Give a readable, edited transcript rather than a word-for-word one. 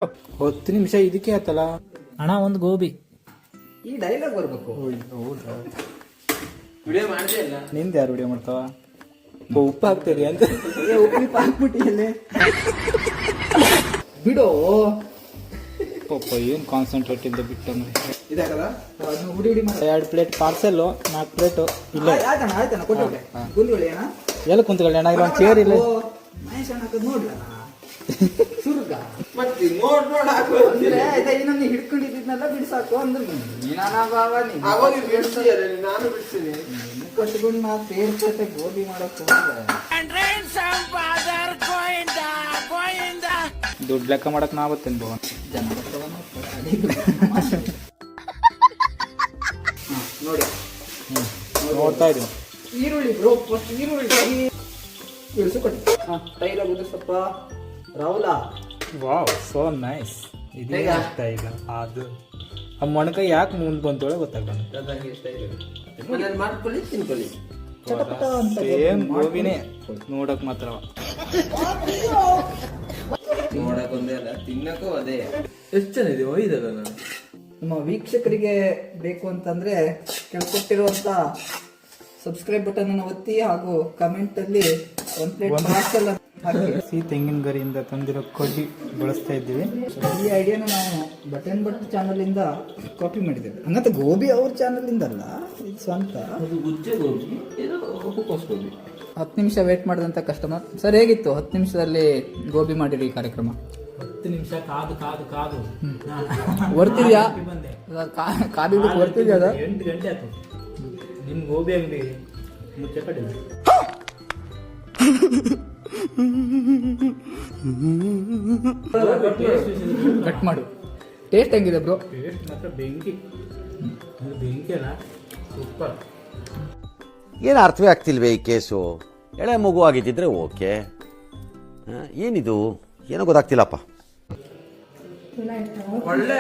10 ನಿಮಿಷ ಇದಕ್ಕೆ ಆತಲ್ಲ ಅಣ್ಣ. ಒಂದು ಗೋಬಿ. ಈ ಡೈಲಾಗ್ ಬರ್ಬೇಕು. ವಿಡಿಯೋ ಮಾಡಿದೆ ಇಲ್ಲ ನಿಂದ ಯಾರು ವಿಡಿಯೋ ಮಾಡ್ತಾವ? ಉಪ್ಪು ಹಾಕ್ತೀರಿ ಅಂತ ಉಪ್ಪಿಟ್ಟು ಹಾಕ್ಬಿಟ್ಟಿಯಲ್ಲೇ ಬಿಡೋ. ಪಾಪ ಏನು ಕಾನ್ಸಂಟ್ರೇಟ್ ಇಲ್ಲದೆ ಬಿಟ್ಟು ಇದಾಗಲ್ಲ ಹುಡಿ ಹುಡಿ ಮಾಡಿ. 2 ಪ್ಲೇಟ್ ಪಾರ್ಸೆಲ್ಲು, 4 ಪ್ಲೇಟು ಇಲ್ಲ. ಆಯ್ತಣ್ಣ ಆಯ್ತಣ್ಣ ಕೊಟ್ಟೋಕೆ ಕುಂದ್ಕೊಳ್ಳಿ ಅಣ್ಣ. ಎಲ್ಲ ಕುಂತ್ಕೊಳ್ಳಿ ಅಣ್ಣ, ಇಲ್ಲೊಂದು ಚೇರ್ ಇಲ್ಲ. ಮಹೇಶ್ ಅಣ್ಣ ನೋಡ್ಲಣ್ಣ ಸುರ್ಗ ಮತ್ತೆ ನೋಡ್ ಹಾಕು ಅಂದ್ರೆ ಆಯ್ತಾ ಇನ್ನೊಂದು ಹಿಡ್ಕೊಂಡಿದ್ದನ್ನೆಲ್ಲ ಬಿಡ್ಸಾಕು ಅಂದ್ರೆ ಆಗೋಗಿ ಬಿಡ್ಸಿದ್ದಾರೆ, ನಾನು ಬಿಡ್ತೀನಿ. ಕಟ್ಕೊಂಡು ನಾ ಸೇರ್ಸತ್ತೆ ಗೋಬಿ ಮಾಡಕ್ ಹೋದ್ರೆ ದುಡ್ಡು ಲೆಕ್ಕ ಮಾಡಕ್ ನಾ ಬರ್ತೇನೆ ಭವನ್. ಜನ ನೋಡಿ ನೋಡ್ತಾ ಇದ್ದೀನಿ. ಈರುಳ್ಳಿ ಬ್ರೋ, ಫಸ್ಟ್ ಈರುಳ್ಳಿ ಇಳಿಸು ಕೊಟ್ಟು ತೈಲ ಸ್ವಲ್ಪ ರಾಹುಲ. Wow, so nice. ಇದು ಹೇಗ? ಆಗ್ತಾ ಇಲ್ಲ ಅದು ಆ ಮೊಣಕೈ ಯಾಕೆ ಮುಂದೆ ಬಂತೋಳೆ ಗೊತ್ತಾಗ್ಬಂದು. ನನಗೆ ಇಷ್ಟ ಇಲ್ಲ. ಮನೇಲಿ ಮಾಡ್ಕೊಳ್ಳಿ, ತಿನ್ಕೊಳ್ಳಿ. ಚಟಪಟ ಅಂತ ಸೇಮ್ ಗೋಬಿನೇ ನೋಡಕ್ ಮಾತ್ರ. ನೋಡಕ್ ಒಂದೇ ಅಲ್ಲ, ತಿನ್ನಕ್ಕೂ ಅದೇ. ಎಷ್ಟು ಜನ ಇದೆ ಒಯ್ದಲ್ಲ ನಾನು. ನಮ್ಮ ವೀಕ್ಷಕರಿಗೆ ಬೇಕು ಅಂತಂದ್ರೆ ಕೆಳಕೊಟ್ಟಿರುವಂತ ಸಬ್ಸ್ಕ್ರೈಬ್ ಬಟನ್ ಅನ್ನು ಒತ್ತಿ ಹಾಗೂ ಕಮೆಂಟ್ ಅಲ್ಲಿ 1 ಪ್ಲೇಟ್ ಪಾರ್ಸಲ್ ಹಾಕಿ. ಹಸಿ ತೆಂಗಿನ ಗರಿಯಿಂದ ತಂದಿರೋ ಕಡ್ಡಿ ಬಳಸ್ತಾ ಇದ್ದೀವಿ. ಈ ಐಡಿಯಾನ ನಾವು ಬಟನ್ ಬಟ್ ಚಾನಲ್ ಇಂದ ಕಾಪಿ ಮಾಡಿದ್ದೇವೆ. ಹಂಗಂತ ಗೋಬಿ ಅವ್ರ ಚಾನಲ್ ಇಂದ ಅಲ್ಲ, ಇದು ಸ್ವಂತ. ಅದು ಗುಜ್ಜೆ ಗೋಬಿ, ಇದು ಹೂಕೋಸ್ ಗೋಬಿ. 10 ನಿಮಿಷ ವೇಟ್ ಮಾಡಿದಂತ ಕಸ್ಟಮರ್. ಸರ್ ಹೇಗಿತ್ತು 10 ನಿಮಿಷದಲ್ಲಿ ಗೋಬಿ ಮಾಡಿರಿ ಕಾರ್ಯಕ್ರಮ? 10 ನಿಮಿಷ ಕಾದು ಕಾದು ಕಾದು ವರ್ತಿದ್ಯಾ? ಬಂದೆ. ಕಾದಿದ್ದಕ್ಕೆ ವರ್ತಿದ್ಯಾ ಅದು? 8 ಗಂಟೆ ಆಯ್ತು. ನಿಮ್ ಗೋಬಿ ಅಂಗಡಿ ಮುಚ್ಚೆ ಕಡೆ ಕಟ್ ಮಾಡು. ಟೇಸ್ಟ್ ಹೆಂಗಿದೆ ಬ್ರೋ? ಟೇಸ್ಟ್ ಮಾತ್ರ ಬೆಂಕಿ. ಬೆಂಕಿ ಅಲ್ಲ, ಸೂಪರ್. ಏನು ಅರ್ಥವೇ ಆಗ್ತಿಲ್ವೇ ಈ ಕೇಸು? ಎಳೆ ಮಗು ಆಗಿದ್ದಿದ್ರೆ ಓಕೆ, ಏನಿದು ಏನೋ ಗೊತ್ತಾಗ್ತಿಲ್ಲಪ್ಪ. ಒಳ್ಳೆ